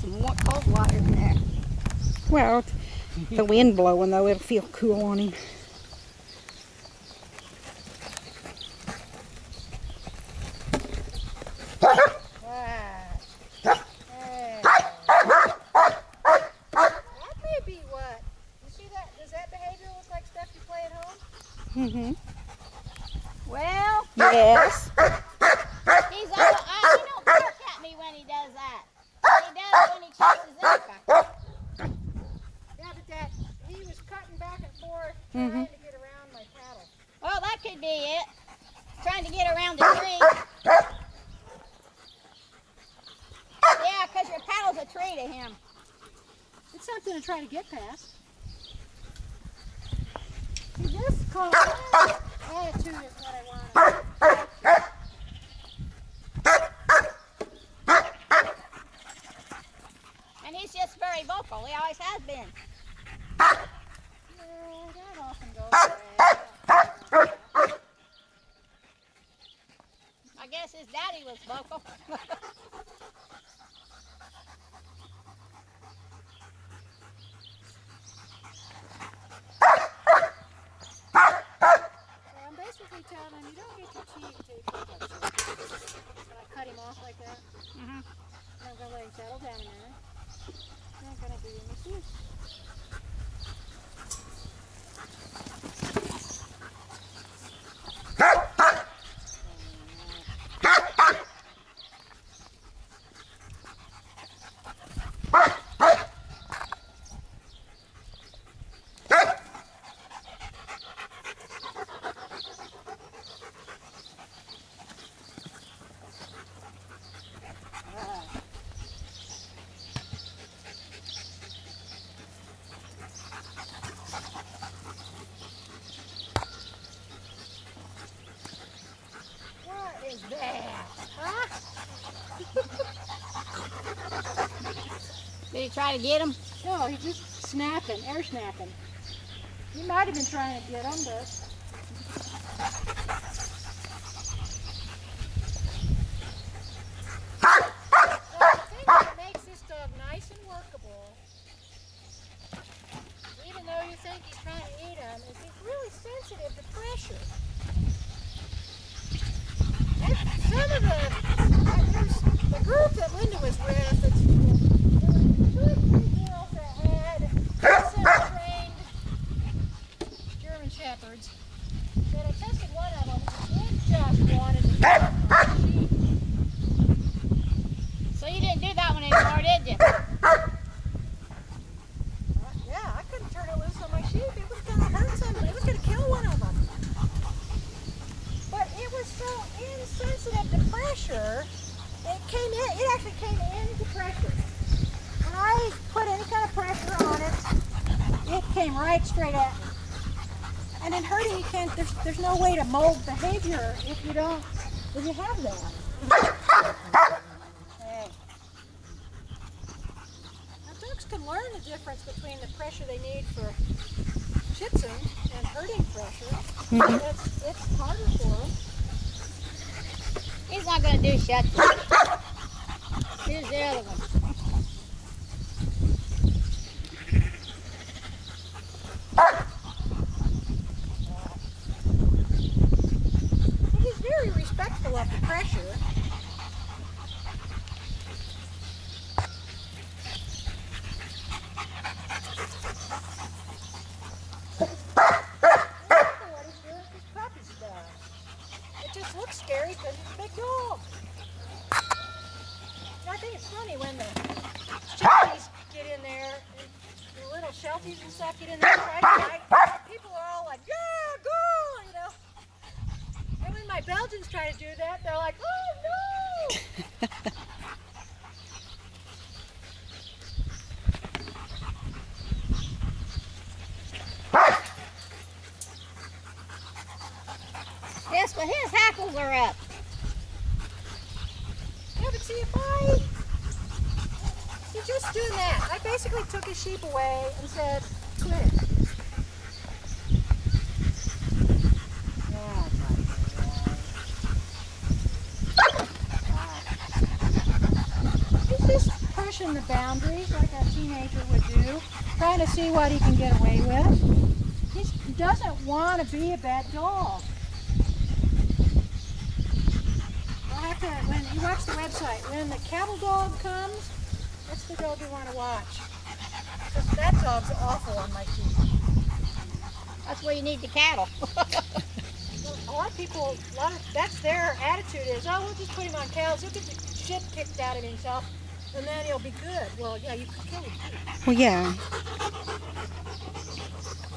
some cold water in there. Well, the wind blowing though, it'll feel cool on him. Mm-hmm. Well, yes. He's all, he don't bark at me when he does that. He does when he chases Erica. Yeah, but he was cutting back and forth trying to get around my paddle. Well, that could be it. Trying to get around the tree. Yeah, because your paddle's a tree to him. It's something to try to get past. He just called attitude is what I want. And he's just very vocal. He always has been. Yeah, that often goes away. I guess his daddy was vocal. I'm basically telling him, you don't get your teeth until you pick up shit. And I cut him off like that. And I'm going to let him settle down a minute. And I'm going to give him his teeth. What is that? Huh? Did he try to get him? No, he's just snapping, air snapping. He might have been trying to get him, but... I think what makes this dog nice and workable, even though you think he's trying to eat him, is he's really sensitive to pressure. Some of the group that Linda was with, there were 2 or 3 girls that had semi-trained German Shepherds. That I tested one of them, and it just wanted to get on sheep. So you didn't do that one anymore, did you? Yeah, I couldn't turn it loose on my sheep. It was going to hurt somebody. It was going to kill one of them. But it was so insensitive to pressure, it actually came into pressure. When I put any kind of pressure on it, it came right straight at me. And in herding, you can't, there's no way to mold behavior if you have that. Hey. Now, dogs can learn the difference between the pressure they need for schützen and herding pressure. It's harder for them. He's not going to do shut. Here's the other one. He's very respectful of the pressure. Looks scary because he's a big dog. And I think it's funny when the shelties get in there, and the little shelties and stuff get in there and try to fight. People are all like, yeah, go, you know. And when my Belgians try to do that, they're like, oh no! Yes, but his hackles are up. Yeah, but see, he's just doing that. I basically took his sheep away and said, quit it. He's just pushing pushing the boundaries like a teenager would do, trying to see what he can get away with. He doesn't want to be a bad dog. I'll have to, when you watch the website, when the cattle dog comes, that's the dog you want to watch. Because that dog's awful on my TV. That's where you need the cattle. A lot of people, that's their attitude is, oh, we'll just put him on cows. He'll get the shit kicked out of himself, and then he'll be good. Well, yeah, you could kill him too. Well, yeah.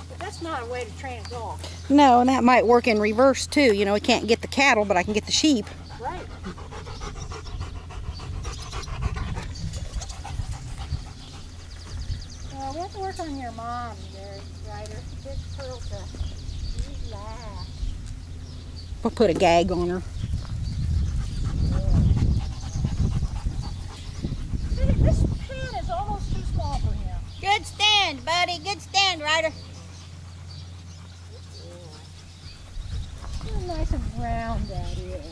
But that's not a way to train a dog. No, and that might work in reverse too. You know, I can't get the cattle, but I can get the sheep. Right. Well, we have to work on your mom there, Ryder. Get Pearl to relax. We'll put a gag on her. This pen is almost too small for him. Good stand, buddy. Good stand, Ryder. Look how nice and round that is.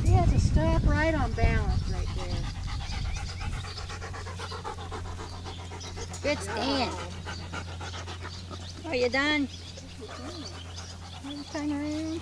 He has to stop right on balance right there. Good stand. Are you done? Turn around.